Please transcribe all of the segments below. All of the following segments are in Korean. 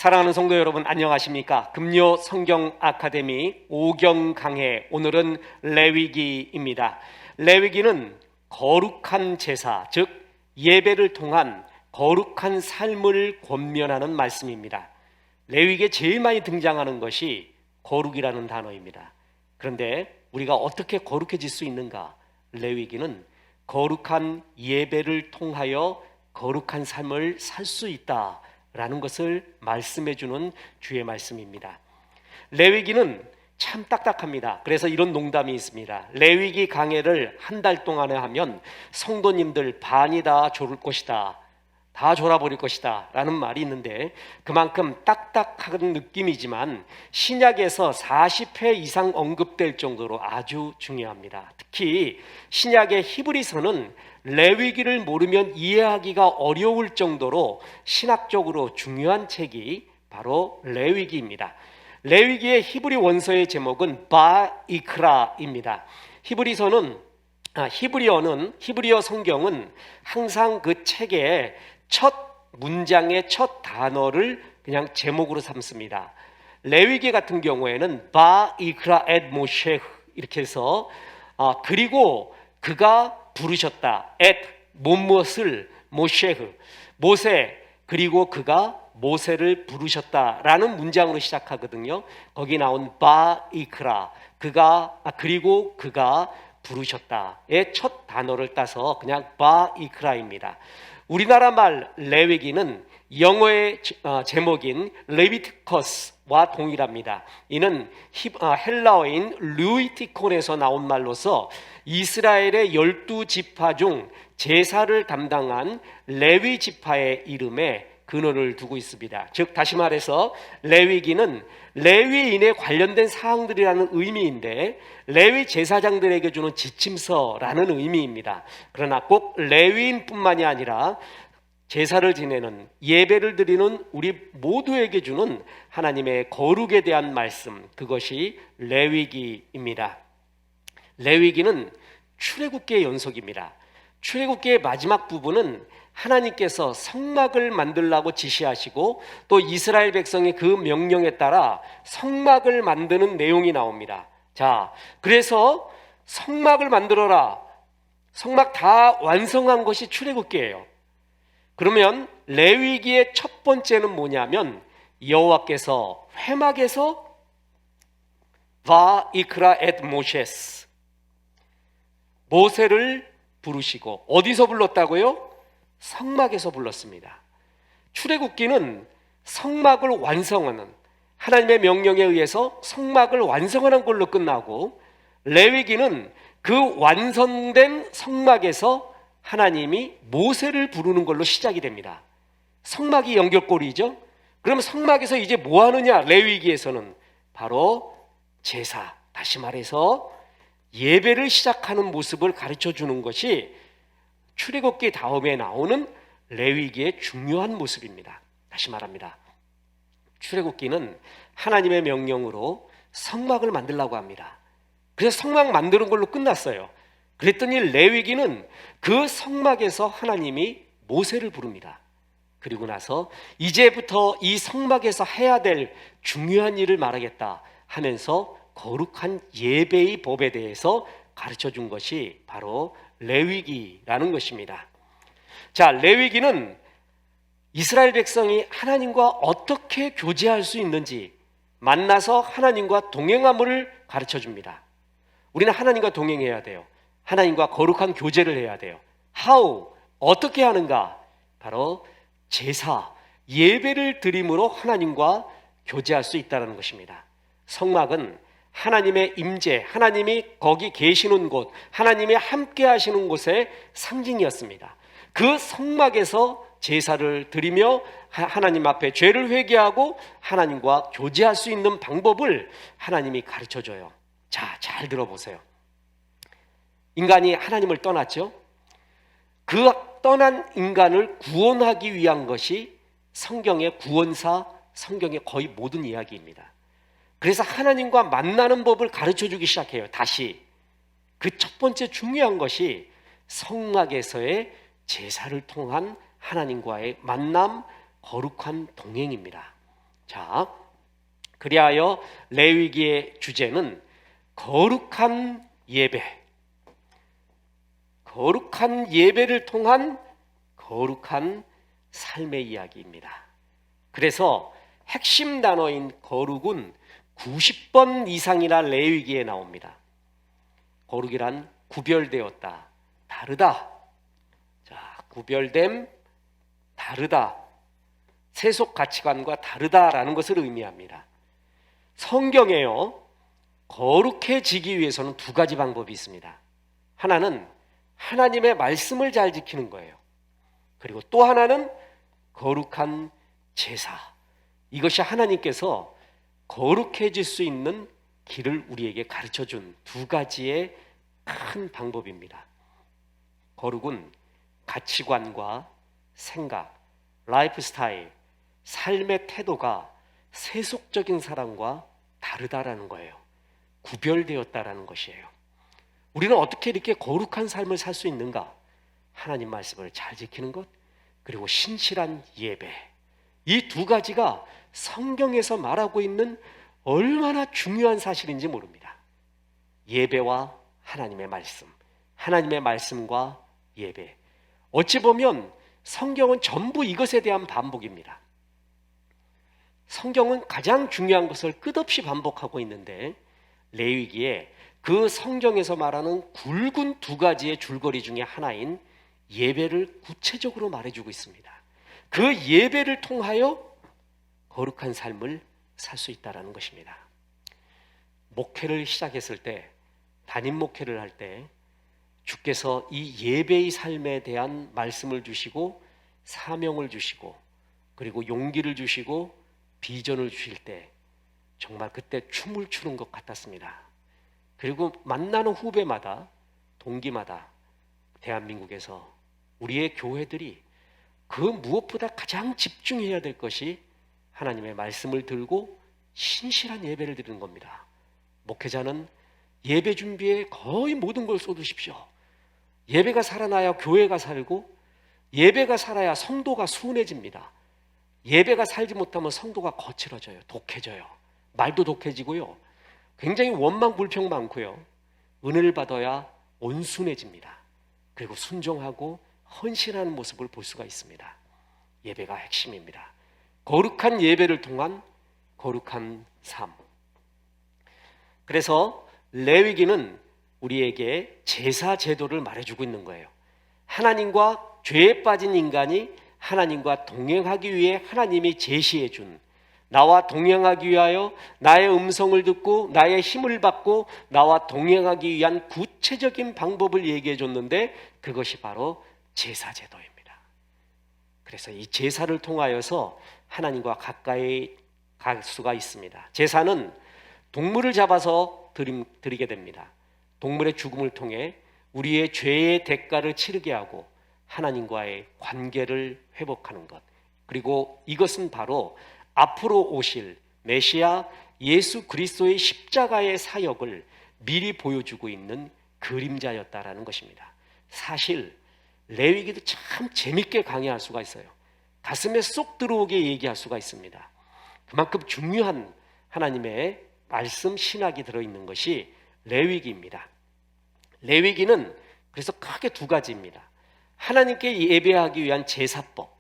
사랑하는 성도 여러분, 안녕하십니까? 금요 성경 아카데미 5경 강해, 오늘은 레위기입니다. 레위기는 거룩한 제사, 즉 예배를 통한 거룩한 삶을 권면하는 말씀입니다. 레위기에 제일 많이 등장하는 것이 거룩이라는 단어입니다. 그런데 우리가 어떻게 거룩해질 수 있는가? 레위기는 거룩한 예배를 통하여 거룩한 삶을 살 수 있다라는 것을 말씀해 주는 주의 말씀입니다. 레위기는 참 딱딱합니다. 그래서 이런 농담이 있습니다. 레위기 강해를 한 달 동안에 하면 성도님들 반이 다 졸을 것이다, 다 졸아버릴 것이다 라는 말이 있는데, 그만큼 딱딱한 느낌이지만 신약에서 40회 이상 언급될 정도로 아주 중요합니다. 특히 신약의 히브리서는 레위기를 모르면 이해하기가 어려울 정도로 신학적으로 중요한 책이 바로 레위기입니다. 레위기의 히브리 원서의 제목은 바이크라입니다. 히브리어 성경은 항상 그 책의 첫 문장의 첫 단어를 그냥 제목으로 삼습니다. 레위기 같은 경우에는 바이크라 엣 모셰 이렇게 해서 그리고 그가 부르셨다. 엣 무엇을 모셰흐 모세, 그리고 그가 모세를 부르셨다라는 문장으로 시작하거든요. 거기 나온 바이크라 그리고 그가 부르셨다의 첫 단어를 따서 그냥 바이크라입니다. 우리나라 말 레위기는 영어의 제목인 레비티커스와 동일합니다. 이는 헬라어인 루이티콘에서 나온 말로서 이스라엘의 12지파 중 제사를 담당한 레위 지파의 이름에 근원을 두고 있습니다. 즉 다시 말해서 레위기는 레위인에 관련된 사항들이라는 의미인데 레위 제사장들에게 주는 지침서라는 의미입니다. 그러나 꼭 레위인뿐만이 아니라 제사를 지내는, 예배를 드리는 우리 모두에게 주는 하나님의 거룩에 대한 말씀, 그것이 레위기입니다. 레위기는 출애굽기의 연속입니다. 출애굽기의 마지막 부분은 하나님께서 성막을 만들라고 지시하시고 또 이스라엘 백성의 그 명령에 따라 성막을 만드는 내용이 나옵니다. 자, 그래서 성막을 만들어라, 성막 다 완성한 것이 출애굽기예요. 그러면 레위기의 첫 번째는 뭐냐면 여호와께서 회막에서 바이크라 엣 모셰스, 모세를 부르시고, 어디서 불렀다고요? 성막에서 불렀습니다. 출애굽기는 성막을 완성하는, 하나님의 명령에 의해서 성막을 완성하는 걸로 끝나고, 레위기는 그 완성된 성막에서 하나님이 모세를 부르는 걸로 시작이 됩니다. 성막이 연결고리죠. 그럼 성막에서 이제 뭐 하느냐? 레위기에서는 바로 제사, 다시 말해서 예배를 시작하는 모습을 가르쳐 주는 것이 출애굽기 다음에 나오는 레위기의 중요한 모습입니다. 다시 말합니다. 출애굽기는 하나님의 명령으로 성막을 만들라고 합니다. 그래서 성막 만드는 걸로 끝났어요. 그랬더니 레위기는 그 성막에서 하나님이 모세를 부릅니다. 그리고 나서 이제부터 이 성막에서 해야 될 중요한 일을 말하겠다 하면서 거룩한 예배의 법에 대해서 가르쳐 준 것이 바로 레위기라는 것입니다. 자, 레위기는 이스라엘 백성이 하나님과 어떻게 교제할 수 있는지, 만나서 하나님과 동행함을 가르쳐 줍니다. 우리는 하나님과 동행해야 돼요. 하나님과 거룩한 교제를 해야 돼요. How? 어떻게 하는가? 바로 제사, 예배를 드림으로 하나님과 교제할 수 있다는 것입니다. 성막은 하나님의 임재, 하나님이 거기 계시는 곳, 하나님이 함께 하시는 곳의 상징이었습니다. 그 성막에서 제사를 드리며 하나님 앞에 죄를 회개하고 하나님과 교제할 수 있는 방법을 하나님이 가르쳐줘요. 자, 잘 들어보세요. 인간이 하나님을 떠났죠. 그 떠난 인간을 구원하기 위한 것이 성경의 구원사, 성경의 거의 모든 이야기입니다. 그래서 하나님과 만나는 법을 가르쳐주기 시작해요. 다시 그 첫 번째 중요한 것이 성막에서의 제사를 통한 하나님과의 만남, 거룩한 동행입니다. 자, 그리하여 레위기의 주제는 거룩한 예배, 거룩한 예배를 통한 거룩한 삶의 이야기입니다. 그래서 핵심 단어인 거룩은 90번 이상이나 레위기에 나옵니다. 거룩이란 구별되었다, 다르다. 자, 구별됨, 다르다. 세속 가치관과 다르다라는 것을 의미합니다. 성경에요, 거룩해지기 위해서는 두 가지 방법이 있습니다. 하나는 하나님의 말씀을 잘 지키는 거예요. 그리고 또 하나는 거룩한 제사. 이것이 하나님께서 거룩해질 수 있는 길을 우리에게 가르쳐준 두 가지의 큰 방법입니다. 거룩은 가치관과 생각, 라이프 스타일, 삶의 태도가 세속적인 사람과 다르다라는 거예요. 구별되었다라는 것이에요. 우리는 어떻게 이렇게 거룩한 삶을 살 수 있는가? 하나님 말씀을 잘 지키는 것, 그리고 신실한 예배. 이 두 가지가 성경에서 말하고 있는 얼마나 중요한 사실인지 모릅니다. 예배와 하나님의 말씀, 하나님의 말씀과 예배. 어찌 보면 성경은 전부 이것에 대한 반복입니다. 성경은 가장 중요한 것을 끝없이 반복하고 있는데, 레위기에 그 성경에서 말하는 굵은 두 가지의 줄거리 중에 하나인 예배를 구체적으로 말해주고 있습니다. 그 예배를 통하여 거룩한 삶을 살 수 있다는 것입니다. 목회를 시작했을 때, 담임 목회를 할 때 주께서 이 예배의 삶에 대한 말씀을 주시고 사명을 주시고 그리고 용기를 주시고 비전을 주실 때 정말 그때 춤을 추는 것 같았습니다. 그리고 만나는 후배마다, 동기마다 대한민국에서 우리의 교회들이 그 무엇보다 가장 집중해야 될 것이 하나님의 말씀을 들고 신실한 예배를 드리는 겁니다. 목회자는 예배 준비에 거의 모든 걸 쏟으십시오. 예배가 살아나야 교회가 살고, 예배가 살아야 성도가 순해집니다. 예배가 살지 못하면 성도가 거칠어져요. 독해져요. 말도 독해지고요. 굉장히 원망 불평 많고요. 은혜를 받아야 온순해집니다. 그리고 순종하고 헌신하는 모습을 볼 수가 있습니다. 예배가 핵심입니다. 거룩한 예배를 통한 거룩한 삶. 그래서 레위기는 우리에게 제사 제도를 말해주고 있는 거예요. 하나님과 죄에 빠진 인간이 하나님과 동행하기 위해 하나님이 제시해 준, 나와 동행하기 위하여 나의 음성을 듣고 나의 힘을 받고 나와 동행하기 위한 구체적인 방법을 얘기해 줬는데, 그것이 바로 제사 제도입니다. 그래서 이 제사를 통하여서 하나님과 가까이 갈 수가 있습니다. 제사는 동물을 잡아서 드리게 됩니다. 동물의 죽음을 통해 우리의 죄의 대가를 치르게 하고 하나님과의 관계를 회복하는 것, 그리고 이것은 바로 앞으로 오실 메시아 예수 그리스도의 십자가의 사역을 미리 보여주고 있는 그림자였다라는 것입니다. 사실 레위기도 참 재밌게 강의할 수가 있어요. 가슴에 쏙 들어오게 얘기할 수가 있습니다. 그만큼 중요한 하나님의 말씀 신학이 들어있는 것이 레위기입니다. 레위기는 그래서 크게 두 가지입니다. 하나님께 예배하기 위한 제사법,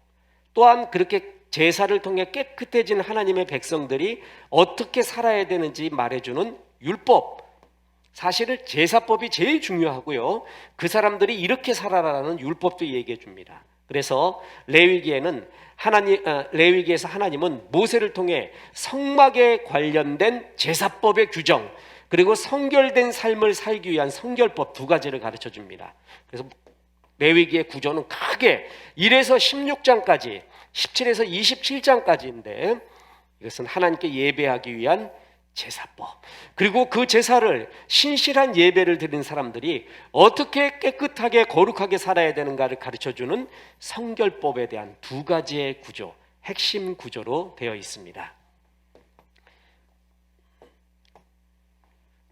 또한 그렇게 제사를 통해 깨끗해진 하나님의 백성들이 어떻게 살아야 되는지 말해주는 율법. 사실은 제사법이 제일 중요하고요, 그 사람들이 이렇게 살아라라는 율법도 얘기해 줍니다. 그래서 레위기에는 레위기에서 하나님은 모세를 통해 성막에 관련된 제사법의 규정, 그리고 성결된 삶을 살기 위한 성결법 두 가지를 가르쳐 줍니다. 그래서 레위기의 구조는 크게 1에서 16장까지, 17에서 27장까지인데, 이것은 하나님께 예배하기 위한 제사법, 그리고 그 제사를 신실한 예배를 드리는 사람들이 어떻게 깨끗하게 거룩하게 살아야 되는가를 가르쳐주는 성결법에 대한 두 가지의 구조, 핵심 구조로 되어 있습니다.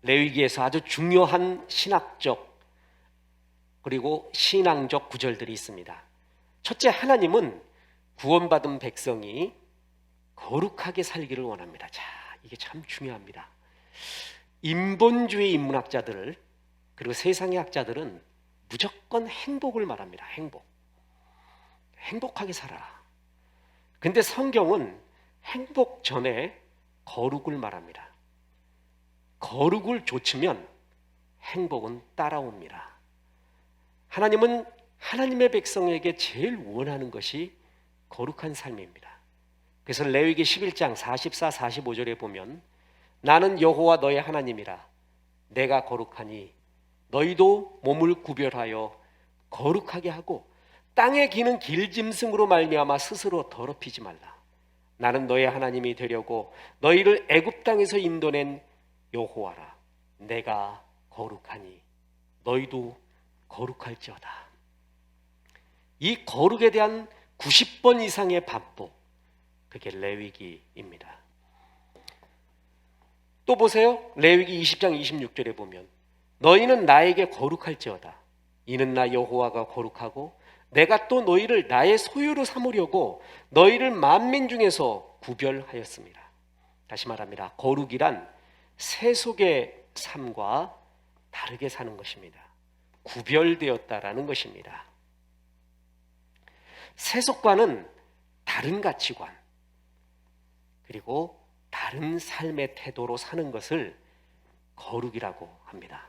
레위기에서 아주 중요한 신학적 그리고 신앙적 구절들이 있습니다. 첫째, 하나님은 구원받은 백성이 거룩하게 살기를 원합니다. 자, 이게 참 중요합니다. 인본주의 인문학자들 그리고 세상의 학자들은 무조건 행복을 말합니다. 행복하게 살아라. 근데 성경은 행복 전에 거룩을 말합니다. 거룩을 좇으면 행복은 따라옵니다. 하나님은 하나님의 백성에게 제일 원하는 것이 거룩한 삶입니다. 그래서 레위기 11장 44, 45절에 보면 나는 여호와 너의 하나님이라 내가 거룩하니 너희도 몸을 구별하여 거룩하게 하고 땅에 기는 길짐승으로 말미암아 스스로 더럽히지 말라. 나는 너의 하나님이 되려고 너희를 애굽 땅에서 인도낸 여호와라. 내가 거룩하니 너희도 거룩할지어다. 이 거룩에 대한 90번 이상의 반복, 그게 레위기입니다. 또 보세요. 레위기 20장 26절에 보면 너희는 나에게 거룩할지어다. 이는 나 여호와가 거룩하고 내가 또 너희를 나의 소유로 삼으려고 너희를 만민 중에서 구별하였습니다. 다시 말합니다. 거룩이란 세속의 삶과 다르게 사는 것입니다. 구별되었다라는 것입니다. 세속과는 다른 가치관 그리고 다른 삶의 태도로 사는 것을 거룩이라고 합니다.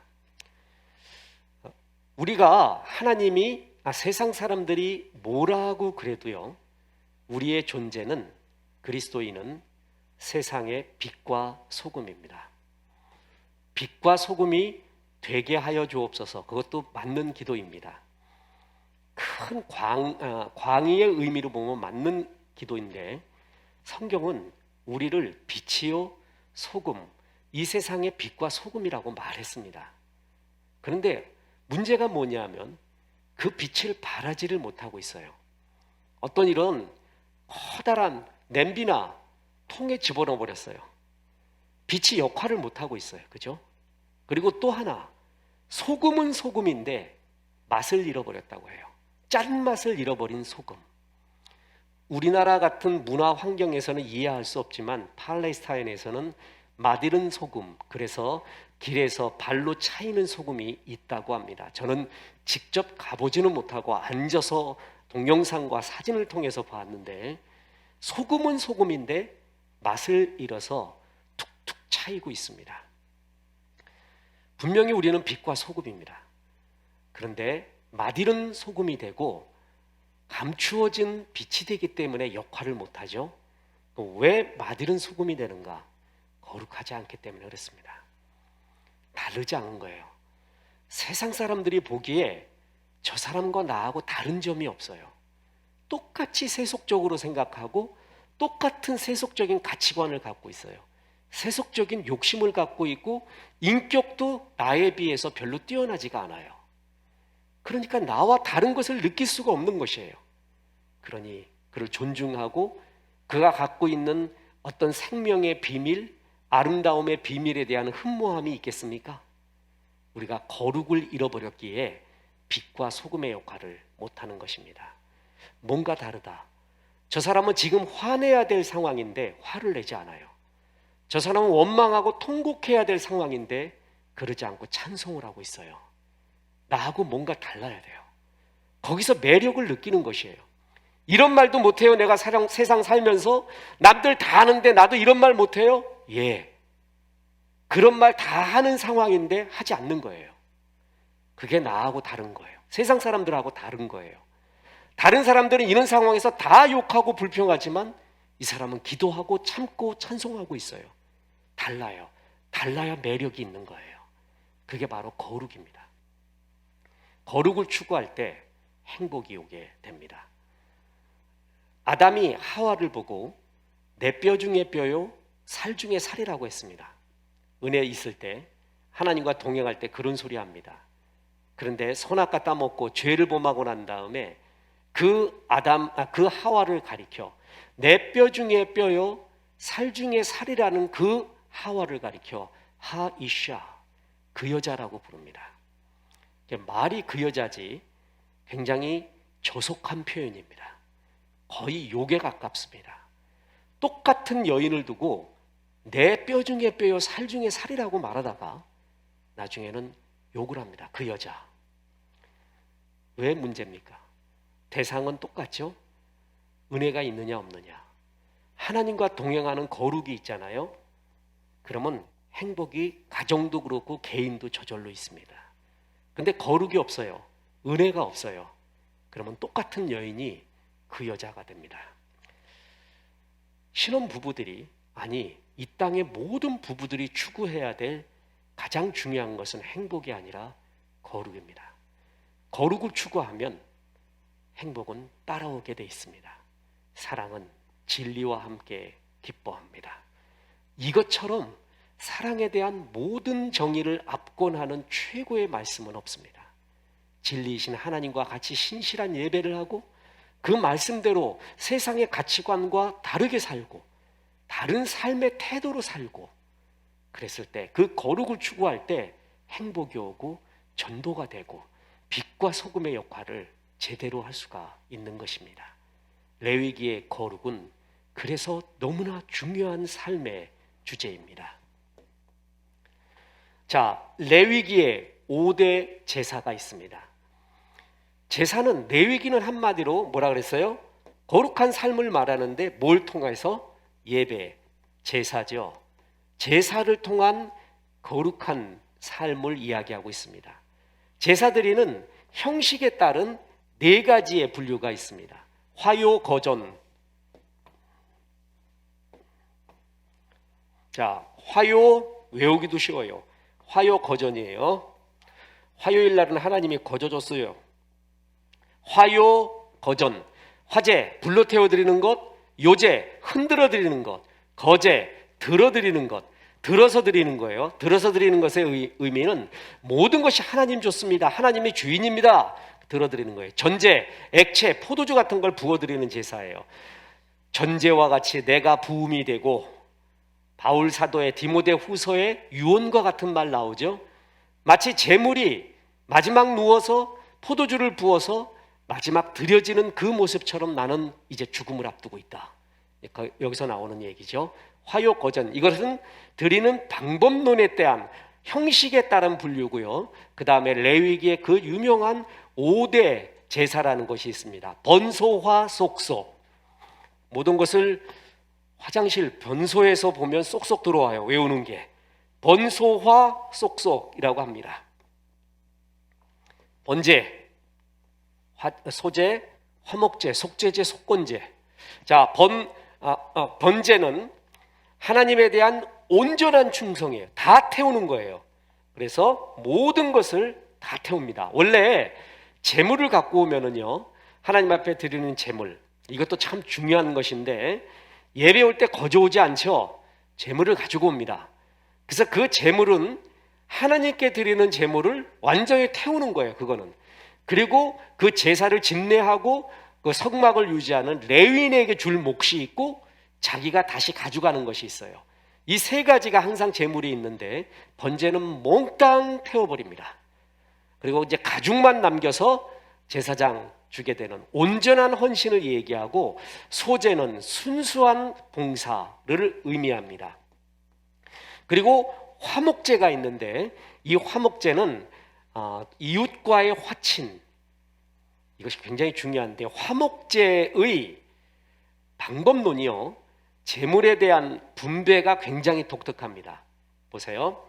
우리가 하나님이 세상 사람들이 뭐라고 그래도요, 우리의 존재는 그리스도인은 세상의 빛과 소금입니다. 빛과 소금이 되게 하여 주옵소서. 그것도 맞는 기도입니다. 큰 광의의 의미로 보면 맞는 기도인데 성경은 우리를 빛이요 소금, 이 세상의 빛과 소금이라고 말했습니다. 그런데 문제가 뭐냐면 그 빛을 발하지를 못하고 있어요. 어떤 일은 커다란 냄비나 통에 집어넣어 버렸어요. 빛이 역할을 못하고 있어요. 그죠? 그리고 또 하나, 소금은 소금인데 맛을 잃어버렸다고 해요. 짠맛을 잃어버린 소금. 우리나라 같은 문화 환경에서는 이해할 수 없지만 팔레스타인에서는 맛 잃은 소금, 그래서 길에서 발로 차이는 소금이 있다고 합니다. 저는 직접 가보지는 못하고 앉아서 동영상과 사진을 통해서 봤는데 소금은 소금인데 맛을 잃어서 툭툭 차이고 있습니다. 분명히 우리는 빛과 소금입니다. 그런데 맛 잃은 소금이 되고 감추어진 빛이 되기 때문에 역할을 못하죠. 또 왜 맛 잃은 소금이 되는가? 거룩하지 않기 때문에 그렇습니다. 다르지 않은 거예요. 세상 사람들이 보기에 저 사람과 나하고 다른 점이 없어요. 똑같이 세속적으로 생각하고 똑같은 세속적인 가치관을 갖고 있어요. 세속적인 욕심을 갖고 있고 인격도 나에 비해서 별로 뛰어나지가 않아요. 그러니까 나와 다른 것을 느낄 수가 없는 것이에요. 그러니 그를 존중하고 그가 갖고 있는 어떤 생명의 비밀, 아름다움의 비밀에 대한 흠모함이 있겠습니까? 우리가 거룩을 잃어버렸기에 빛과 소금의 역할을 못하는 것입니다. 뭔가 다르다. 저 사람은 지금 화내야 될 상황인데 화를 내지 않아요. 저 사람은 원망하고 통곡해야 될 상황인데 그러지 않고 찬송을 하고 있어요. 나하고 뭔가 달라야 돼요. 거기서 매력을 느끼는 것이에요. 이런 말도 못해요. 내가 세상 살면서 남들 다 하는데 나도 이런 말 못해요? 예. 그런 말 다 하는 상황인데 하지 않는 거예요. 그게 나하고 다른 거예요. 세상 사람들하고 다른 거예요. 다른 사람들은 이런 상황에서 다 욕하고 불평하지만 이 사람은 기도하고 참고 찬송하고 있어요. 달라요. 달라야 매력이 있는 거예요. 그게 바로 거룩입니다. 거룩을 추구할 때 행복이 오게 됩니다. 아담이 하와를 보고 내 뼈 중에 뼈요 살 중에 살이라고 했습니다. 은혜 있을 때 하나님과 동행할 때 그런 소리 합니다. 그런데 선악과 따먹고 죄를 범하고 난 다음에 그 하와를 가리켜 내 뼈 중에 뼈요 살 중에 살이라는 그 하와를 가리켜 하이샤, 그 여자라고 부릅니다. 말이 그 여자지 굉장히 조속한 표현입니다. 거의 욕에 가깝습니다. 똑같은 여인을 두고 내 뼈 중에 뼈요 살 중에 살이라고 말하다가 나중에는 욕을 합니다. 그 여자. 왜 문제입니까? 대상은 똑같죠? 은혜가 있느냐 없느냐. 하나님과 동행하는 거룩이 있잖아요. 그러면 행복이 가정도 그렇고 개인도 저절로 있습니다. 근데 거룩이 없어요. 은혜가 없어요. 그러면 똑같은 여인이 그 여자가 됩니다. 신혼부부들이, 아니 이 땅의 모든 부부들이 추구해야 될 가장 중요한 것은 행복이 아니라 거룩입니다. 거룩을 추구하면 행복은 따라오게 돼 있습니다. 사랑은 진리와 함께 기뻐합니다. 이것처럼 사랑에 대한 모든 정의를 압권하는 최고의 말씀은 없습니다. 진리이신 하나님과 같이 신실한 예배를 하고 그 말씀대로 세상의 가치관과 다르게 살고 다른 삶의 태도로 살고 그랬을 때 그 거룩을 추구할 때 행복이 오고 전도가 되고 빛과 소금의 역할을 제대로 할 수가 있는 것입니다. 레위기의 거룩은 그래서 너무나 중요한 삶의 주제입니다. 자, 레위기에 5대 제사가 있습니다. 제사는, 레위기는 한마디로 뭐라 그랬어요? 거룩한 삶을 말하는데 뭘 통해서? 예배, 제사죠. 제사를 통한 거룩한 삶을 이야기하고 있습니다. 제사 드리는 형식에 따른 4가지의 분류가 있습니다. 화요, 거전. 자, 화요 외우기도 쉬워요. 화요, 거전이에요. 화요일 날은 하나님이 거저 줬어요. 화요, 거전. 화제, 불로 태워드리는 것. 요제, 흔들어 드리는 것. 거제, 들어 드리는 것. 들어서 드리는 거예요. 들어서 드리는 것의 의미는 모든 것이 하나님 줬습니다. 하나님이 주인입니다. 들어 드리는 거예요. 전제, 액체, 포도주 같은 걸 부어 드리는 제사예요. 전제와 같이 내가 부음이 되고, 바울 사도의 디모데 후서에 유언과 같은 말 나오죠. 마치 제물이 마지막 누워서 포도주를 부어서 마지막 드려지는 그 모습처럼 나는 이제 죽음을 앞두고 있다. 여기서 나오는 얘기죠. 화요, 거전. 이것은 드리는 방법론에 대한 형식에 따른 분류고요. 그 다음에 레위기의 그 유명한 5대 제사라는 것이 있습니다. 번소화, 속소. 모든 것을 화장실 변소에서 보면 쏙쏙 들어와요. 외우는 게. 번소화, 속소이라고 합니다. 번제, 소제, 화목제, 속제제, 속건제. 자, 번제는 하나님에 대한 온전한 충성이에요. 다 태우는 거예요. 그래서 모든 것을 다 태웁니다. 원래 제물을 갖고 오면은요, 하나님 앞에 드리는 제물, 이것도 참 중요한 것인데 예배 올 때 거저오지 않죠. 제물을 가지고 옵니다. 그래서 그 제물은 하나님께 드리는 제물을 완전히 태우는 거예요. 그거는. 그리고 그 제사를 집례하고 그 성막을 유지하는 레위인에게 줄 몫이 있고 자기가 다시 가져가는 것이 있어요. 이 3가지가 항상 제물이 있는데 번제는 몽땅 태워버립니다. 그리고 이제 가죽만 남겨서 제사장 주게 되는 온전한 헌신을 얘기하고, 소제는 순수한 봉사를 의미합니다. 그리고 화목제가 있는데 이 화목제는 이웃과의 화친, 이것이 굉장히 중요한데 화목제의 방법론이요, 제물에 대한 분배가 굉장히 독특합니다. 보세요.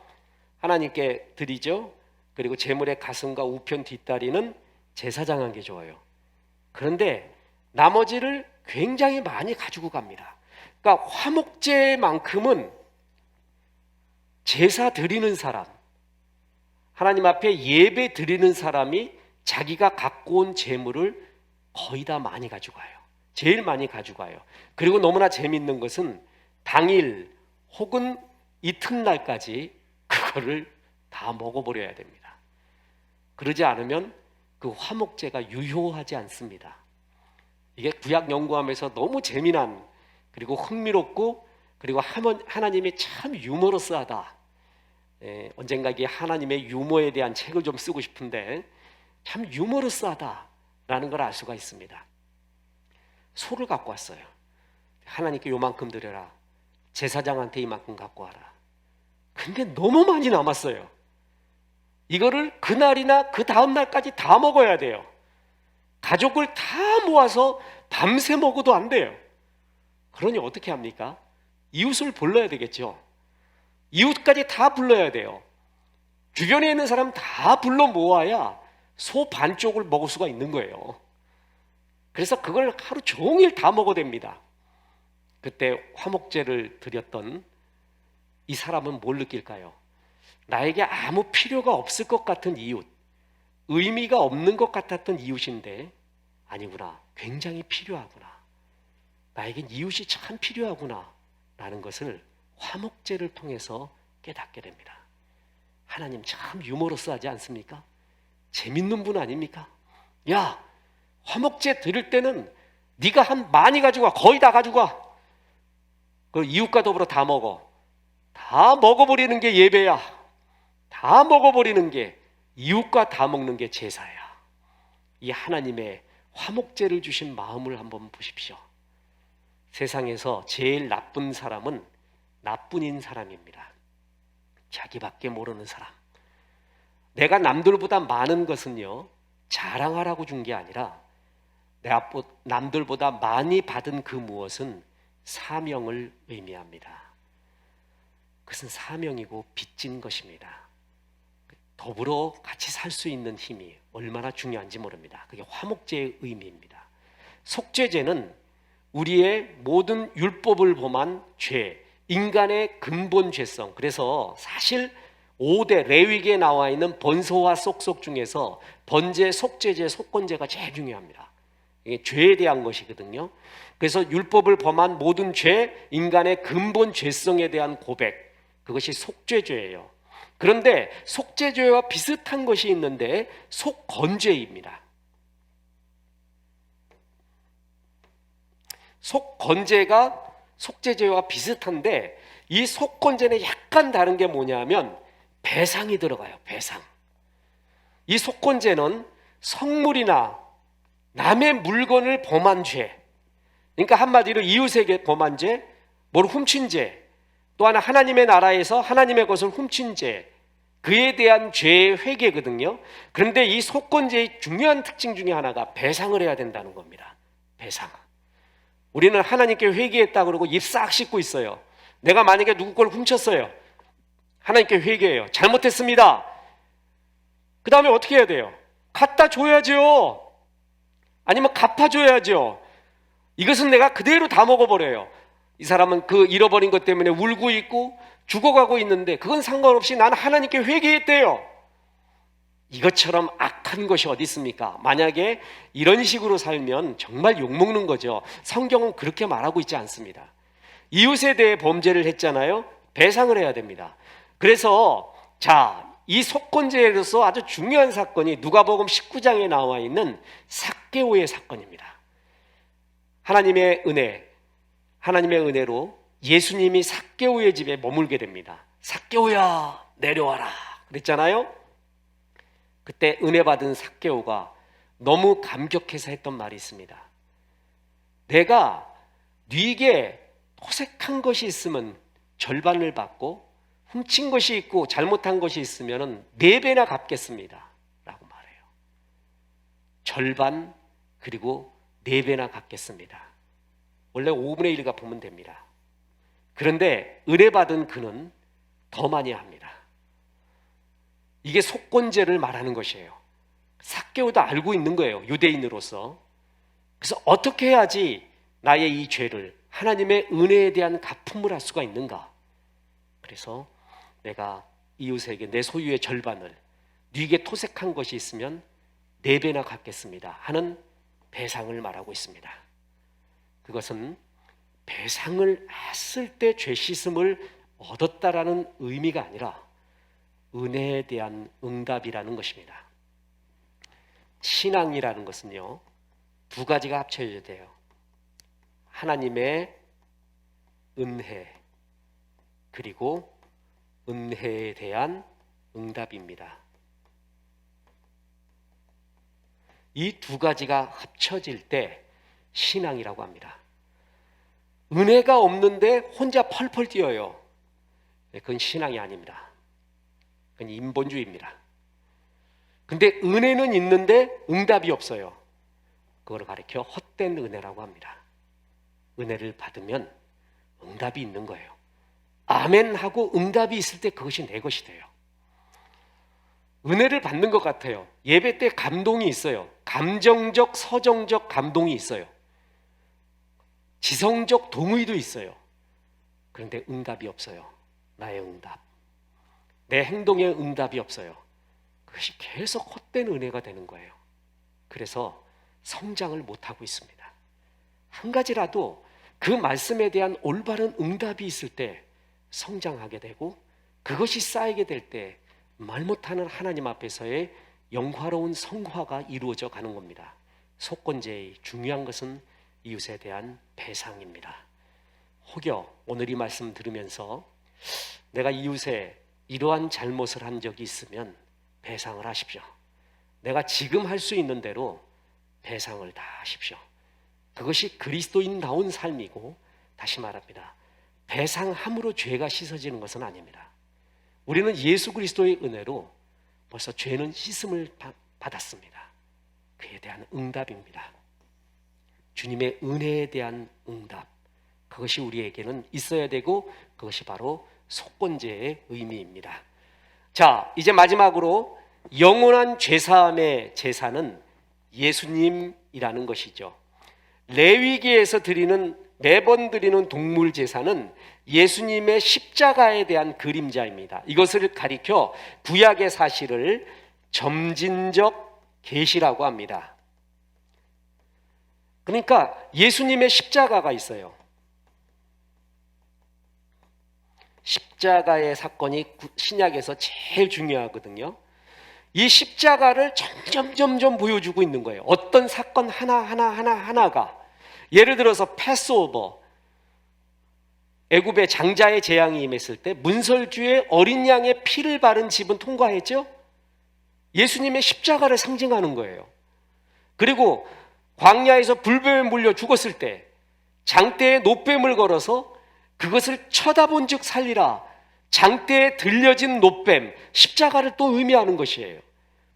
하나님께 드리죠. 그리고 제물의 가슴과 우편 뒷다리는 제사장에게 줘요. 그런데 나머지를 굉장히 많이 가지고 갑니다. 그러니까 화목제만큼은 제사 드리는 사람, 하나님 앞에 예배 드리는 사람이 자기가 갖고 온 제물을 거의 다 많이 가져가요. 제일 많이 가져가요. 그리고 너무나 재밌는 것은 당일 혹은 이튿날까지 그거를 다 먹어버려야 됩니다. 그러지 않으면 그 화목제가 유효하지 않습니다. 이게 구약 연구하면서 너무 재미난, 그리고 흥미롭고, 그리고 하나님이 참 유머러스하다. 언젠가 이게 하나님의 유머에 대한 책을 좀 쓰고 싶은데 참 유머러스하다라는 걸 알 수가 있습니다. 소를 갖고 왔어요. 하나님께 요만큼 드려라. 제사장한테 이만큼 갖고 와라. 근데 너무 많이 남았어요. 이거를 그날이나 그 다음날까지 다 먹어야 돼요. 가족을 다 모아서 밤새 먹어도 안 돼요. 그러니 어떻게 합니까? 이웃을 불러야 되겠죠. 이웃까지 다 불러야 돼요. 주변에 있는 사람 다 불러 모아야 소 반쪽을 먹을 수가 있는 거예요. 그래서 그걸 하루 종일 다 먹어댑니다. 그때 화목제를 드렸던 이 사람은 뭘 느낄까요? 나에게 아무 필요가 없을 것 같은 이웃, 의미가 없는 것 같았던 이웃인데 아니구나, 굉장히 필요하구나, 나에겐 이웃이 참 필요하구나 라는 것을 화목제를 통해서 깨닫게 됩니다. 하나님 참 유머러스하지 않습니까? 재밌는 분 아닙니까? 야, 화목제 드릴 때는 네가 한 많이 가지고 와. 거의 다 가지고 와. 그 이웃과 더불어 다 먹어. 다 먹어버리는 게 예배야. 다 먹어버리는 게, 이웃과 다 먹는 게 제사야. 이 하나님의 화목제를 주신 마음을 한번 보십시오. 세상에서 제일 나쁜 사람은 나뿐인 사람입니다. 자기밖에 모르는 사람. 내가 남들보다 많은 것은요, 자랑하라고 준 게 아니라 내가 남들보다 많이 받은 그 무엇은 사명을 의미합니다. 그것은 사명이고 빚진 것입니다. 더불어 같이 살 수 있는 힘이 얼마나 중요한지 모릅니다. 그게 화목제의 의미입니다. 속죄제는 우리의 모든 율법을 범한 죄, 인간의 근본 죄성. 그래서 사실 5대 레위기에 나와 있는 번소와 속속 중에서 번제, 속죄제, 속건제가 제일 중요합니다. 이게 죄에 대한 것이거든요. 그래서 율법을 범한 모든 죄, 인간의 근본 죄성에 대한 고백, 그것이 속죄죄예요. 그런데 속죄죄와 비슷한 것이 있는데 속건죄입니다. 속건죄가 속죄죄와 비슷한데 이 속건죄는 약간 다른 게 뭐냐면 배상이 들어가요. 배상. 이 속건죄는 성물이나 남의 물건을 범한 죄, 그러니까 한마디로 이웃에게 범한 죄, 뭘 훔친 죄, 또 하나 하나님의 나라에서 하나님의 것을 훔친 죄, 그에 대한 죄의 회개거든요. 그런데 이 속건죄의 중요한 특징 중에 하나가 배상을 해야 된다는 겁니다. 배상. 우리는 하나님께 회개했다 그러고 입 싹 씻고 있어요. 내가 만약에 누구 걸 훔쳤어요. 하나님께 회개해요. 잘못했습니다. 그 다음에 어떻게 해야 돼요? 갖다 줘야죠. 아니면 갚아줘야죠. 이것은 내가 그대로 다 먹어버려요. 이 사람은 그 잃어버린 것 때문에 울고 있고 죽어가고 있는데 그건 상관없이 나는 하나님께 회개했대요. 이것처럼 악한 것이 어디 있습니까? 만약에 이런 식으로 살면 정말 욕먹는 거죠. 성경은 그렇게 말하고 있지 않습니다. 이웃에 대해 범죄를 했잖아요. 배상을 해야 됩니다. 그래서 이 속건죄로서 아주 중요한 사건이 누가복음 19장에 나와 있는 삭개오의 사건입니다. 하나님의 은혜로 예수님이 삭개오의 집에 머물게 됩니다. 삭개오야, 내려와라 그랬잖아요. 그때 은혜 받은 삭개오가 너무 감격해서 했던 말이 있습니다. 내가 네게 토색한 것이 있으면 절반을 받고 훔친 것이 있고 잘못한 것이 있으면 4배나 갚겠습니다 라고 말해요. 절반 그리고 4배나 갚겠습니다. 원래 5분의 1 갚으면 됩니다. 그런데 은혜 받은 그는 더 많이 합니다. 이게 속건죄를 말하는 것이에요. 삭개오도 알고 있는 거예요. 유대인으로서. 그래서 어떻게 해야지 나의 이 죄를 하나님의 은혜에 대한 갚음을 할 수가 있는가? 그래서 내가 이웃에게 내 소유의 절반을, 네게 토색한 것이 있으면 4배나 갚겠습니다 하는 배상을 말하고 있습니다. 그것은 배상을 했을 때 죄 씻음을 얻었다라는 의미가 아니라 은혜에 대한 응답이라는 것입니다. 신앙이라는 것은요, 2가지가 합쳐져야 돼요. 하나님의 은혜 그리고 은혜에 대한 응답입니다. 이 2가지가 합쳐질 때 신앙이라고 합니다. 은혜가 없는데 혼자 펄펄 뛰어요. 그건 신앙이 아닙니다. 그건 인본주의입니다. 근데 은혜는 있는데 응답이 없어요. 그걸 가리켜 헛된 은혜라고 합니다. 은혜를 받으면 응답이 있는 거예요. 아멘 하고 응답이 있을 때 그것이 내 것이 돼요. 은혜를 받는 것 같아요. 예배 때 감동이 있어요. 감정적, 서정적 감동이 있어요. 지성적 동의도 있어요. 그런데 응답이 없어요. 나의 응답. 내 행동에 응답이 없어요. 그것이 계속 헛된 은혜가 되는 거예요. 그래서 성장을 못하고 있습니다. 한 가지라도 그 말씀에 대한 올바른 응답이 있을 때 성장하게 되고, 그것이 쌓이게 될 때 말 못하는 하나님 앞에서의 영화로운 성화가 이루어져 가는 겁니다. 속건제의 중요한 것은 이웃에 대한 배상입니다. 혹여 오늘 이 말씀 들으면서 내가 이웃에 이러한 잘못을 한 적이 있으면 배상을 하십시오. 내가 지금 할 수 있는 대로 배상을 다 하십시오. 그것이 그리스도인다운 삶이고, 다시 말합니다, 배상함으로 죄가 씻어지는 것은 아닙니다. 우리는 예수 그리스도의 은혜로 벌써 죄는 씻음을 받았습니다. 그에 대한 응답입니다. 주님의 은혜에 대한 응답, 그것이 우리에게는 있어야 되고, 그것이 바로 속건제의 의미입니다. 자, 이제 마지막으로 영원한 죄사함의 제사는 예수님이라는 것이죠. 레위기에서 매번 드리는 동물 제사는 예수님의 십자가에 대한 그림자입니다. 이것을 가리켜 구약의 사실을 점진적 계시라고 합니다. 그러니까 예수님의 십자가가 있어요. 십자가의 사건이 신약에서 제일 중요하거든요. 이 십자가를 점점 보여주고 있는 거예요. 어떤 사건 하나가, 예를 들어서 패스오버, 애굽의 장자의 재앙이 임했을 때 문설주에 어린 양의 피를 바른 집은 통과했죠. 예수님의 십자가를 상징하는 거예요. 그리고 광야에서 불뱀에 물려 죽었을 때 장대에 놋뱀을 걸어서 그것을 쳐다본 즉 살리라, 장대에 들려진 놋뱀, 십자가를 또 의미하는 것이에요.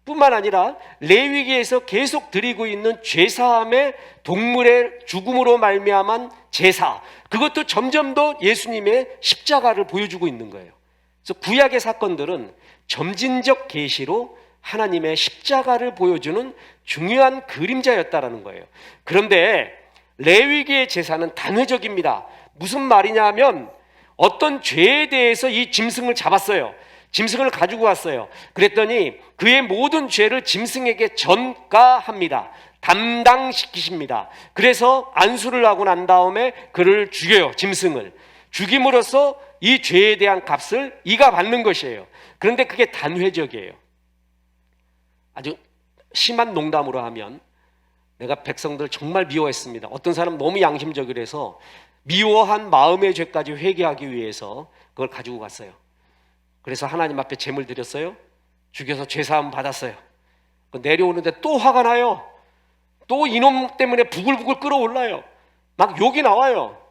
뿐만 아니라 레위기에서 계속 드리고 있는 죄사함의 동물의 죽음으로 말미암은 제사, 그것도 점점 더 예수님의 십자가를 보여주고 있는 거예요. 그래서 구약의 사건들은 점진적 계시로 하나님의 십자가를 보여주는 중요한 그림자였다라는 거예요. 그런데 레위기의 제사는 단회적입니다. 무슨 말이냐 하면, 어떤 죄에 대해서 이 짐승을 잡았어요. 짐승을 가지고 왔어요. 그랬더니 그의 모든 죄를 짐승에게 전가합니다. 담당시키십니다. 그래서 안수를 하고 난 다음에 그를 죽여요. 짐승을 죽임으로써 이 죄에 대한 값을 이가 받는 것이에요. 그런데 그게 단회적이에요. 아주 심한 농담으로 하면, 내가 백성들 정말 미워했습니다. 어떤 사람 너무 양심적이라서 미워한 마음의 죄까지 회개하기 위해서 그걸 가지고 갔어요. 그래서 하나님 앞에 제물 드렸어요. 죽여서 죄사함 받았어요. 내려오는데 또 화가 나요. 또 이놈 때문에 부글부글 끓어올라요. 막 욕이 나와요.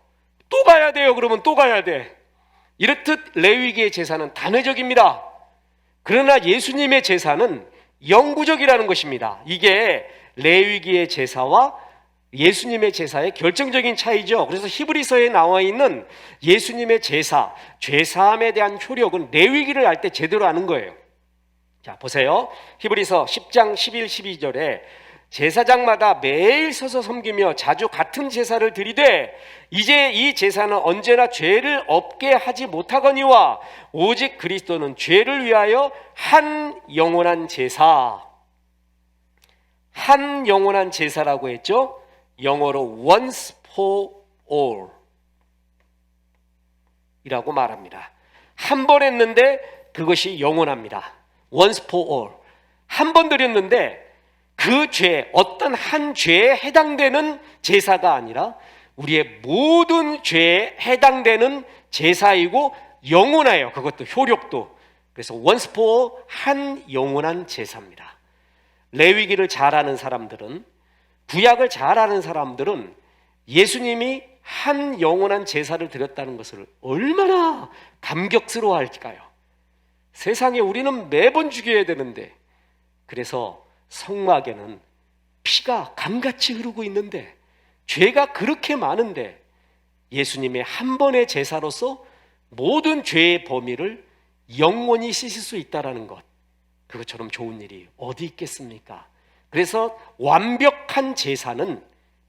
또 가야 돼요. 그러면 또 가야 돼. 이렇듯 레위기의 제사는 단회적입니다. 그러나 예수님의 제사는 영구적이라는 것입니다. 이게 레위기의 제사와 예수님의 제사의 결정적인 차이죠. 그래서 히브리서에 나와 있는 예수님의 제사, 죄사함에 대한 효력은 레위기를 알 때 제대로 아는 거예요. 자, 보세요. 히브리서 10장 11, 12절에 제사장마다 매일 서서 섬기며 자주 같은 제사를 드리되 이제 이 제사는 언제나 죄를 없게 하지 못하거니와 오직 그리스도는 죄를 위하여 한 영원한 제사, 한 영원한 제사라고 했죠. 영어로 once for all 이라고 말합니다. 한 번 했는데 그것이 영원합니다. once for all. 한 번 드렸는데 그 죄, 어떤 한 죄에 해당되는 제사가 아니라 우리의 모든 죄에 해당되는 제사이고 영원해요. 그것도 효력도. 그래서 once for all, 한 영원한 제사입니다. 레위기를 잘 아는 사람들은, 구약을 잘 아는 사람들은 예수님이 한 영원한 제사를 드렸다는 것을 얼마나 감격스러워할까요? 세상에 우리는 매번 죽여야 되는데, 그래서 성막에는 피가 강같이 흐르고 있는데, 죄가 그렇게 많은데 예수님의 한 번의 제사로서 모든 죄의 범위를 영원히 씻을 수 있다는 것, 그것처럼 좋은 일이 어디 있겠습니까? 그래서 완벽한 제사는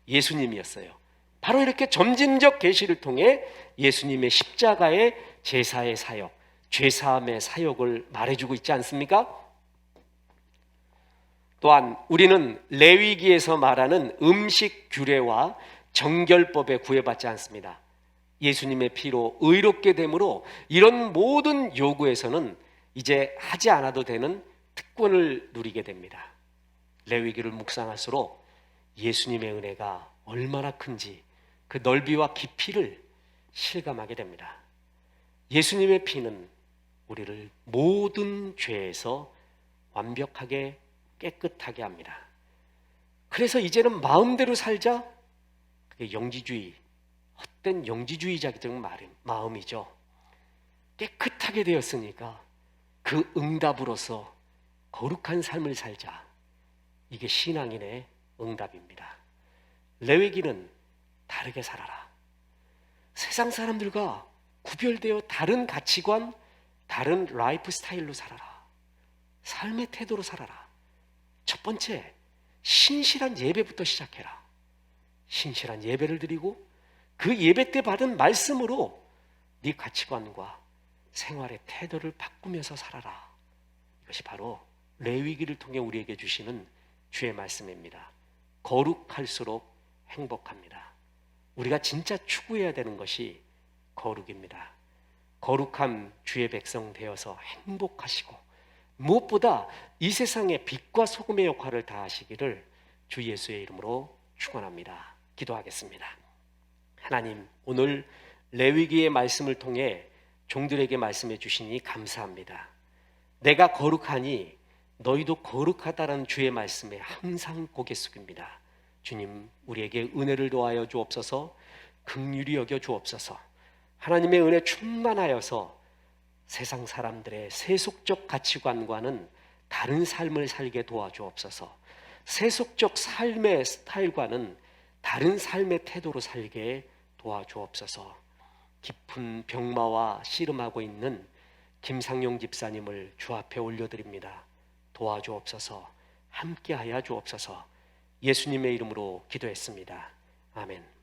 예수님이었어요. 바로 이렇게 점진적 계시를 통해 예수님의 십자가의 제사의 사역, 죄사함의 사역을 말해주고 있지 않습니까? 또한 우리는 레위기에서 말하는 음식 규례와 정결법에 구애받지 않습니다. 예수님의 피로 의롭게 되므로 이런 모든 요구에서는 이제 하지 않아도 되는 특권을 누리게 됩니다. 레위기를 묵상할수록 예수님의 은혜가 얼마나 큰지 그 넓이와 깊이를 실감하게 됩니다. 예수님의 피는 우리를 모든 죄에서 완벽하게 깨끗하게 합니다. 그래서 이제는 마음대로 살자, 그게 영지주의, 헛된 영지주의자적 마음이죠. 깨끗하게 되었으니까 그 응답으로서 거룩한 삶을 살자, 이게 신앙인의 응답입니다. 레위기는 다르게 살아라. 세상 사람들과 구별되어 다른 가치관, 다른 라이프 스타일로 살아라. 삶의 태도로 살아라. 첫 번째, 신실한 예배부터 시작해라. 신실한 예배를 드리고 그 예배 때 받은 말씀으로 네 가치관과 생활의 태도를 바꾸면서 살아라. 이것이 바로 레위기를 통해 우리에게 주시는 주의 말씀입니다. 거룩할수록 행복합니다. 우리가 진짜 추구해야 되는 것이 거룩입니다. 거룩한 주의 백성 되어서 행복하시고 무엇보다 이 세상에 빛과 소금의 역할을 다하시기를 주 예수의 이름으로 축원합니다. 기도하겠습니다. 하나님, 오늘 레위기의 말씀을 통해 종들에게 말씀해 주시니 감사합니다. 내가 거룩하니 너희도 거룩하다라는 주의 말씀에 항상 고개 숙입니다. 주님, 우리에게 은혜를 더하여 주옵소서. 긍휼히 여겨 주옵소서. 하나님의 은혜 충만하여서 세상 사람들의 세속적 가치관과는 다른 삶을 살게 도와주옵소서. 세속적 삶의 스타일과는 다른 삶의 태도로 살게 도와주옵소서. 깊은 병마와 씨름하고 있는 김상용 집사님을 주 앞에 올려드립니다. 도와주옵소서. 함께하여 주옵소서. 예수님의 이름으로 기도했습니다. 아멘.